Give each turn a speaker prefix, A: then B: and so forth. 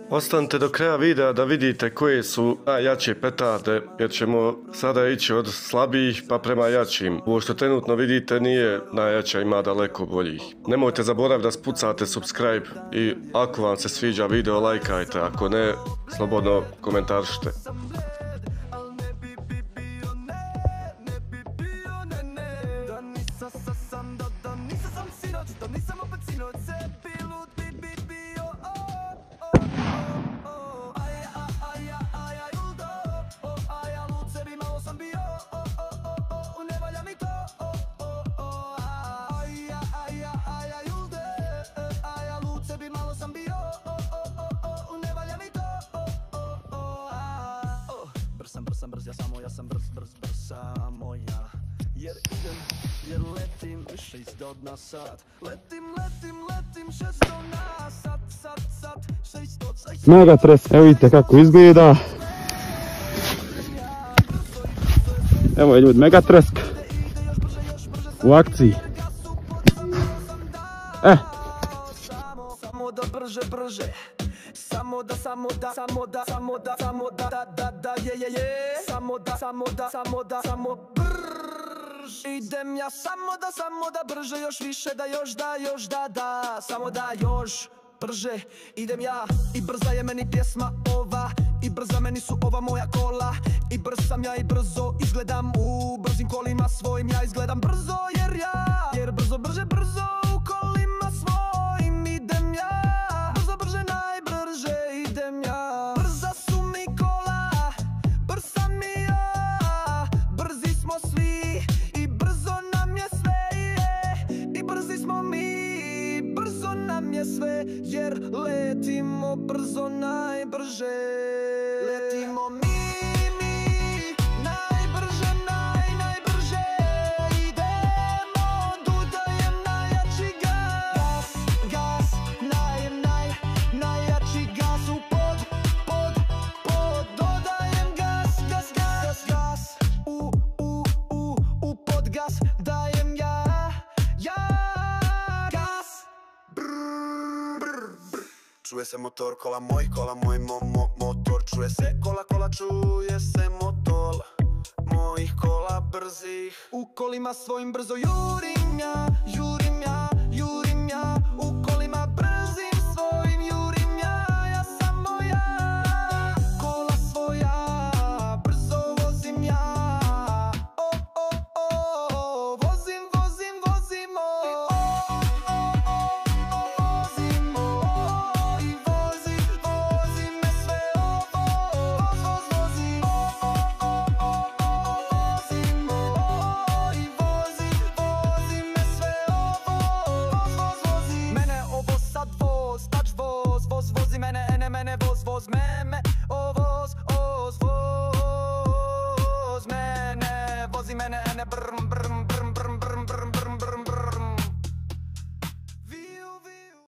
A: Ostanite do kraja videa da vidite koje su najjače petarde, jer ćemo sada ići od slabijih pa prema jačim. Ovo što trenutno vidite nije najjača, ima daleko boljih. Nemojte zaboraviti da spucate subscribe i ako vam se sviđa video lajkajte, ako ne, slobodno komentaršite.
B: Ja sam brz samo ja. Jer idem, jer letim više izdod na sat. Letim 600 na sat 600.
C: Megatres, evo vidite kako izgleda. Evo je ljudi, Megatresk u akciji.
B: Samo da brže samo da je samo brž. Idem ja samo da brže, još više da još da samo da još brže. Idem ja i brza je meni pjesma ova, i brza meni su ova moja kola, i brz sam ja i brzo izgledam u brzim kolima svojim. Ja izgledam brzo jer brzo brže u kolima svojim. Idem ja brzo brže, najbrže idem ja. Brza su mi kola, brz sam i ja, brzi smo svi i brzo nam je sve, i brzi smo mi, brzo nam je sve, jer letimo brzo najbrže. Letimo mi najbrže, najbrže idemo, dodajem najjači gas, najjači gas u pod, dodajem gas, u podgas dajem ja gas. Čuje se motor, kola moj motor, čuje se kola, čuje se motor mojih kola brzih. U kolima svojim brzo jurim ja.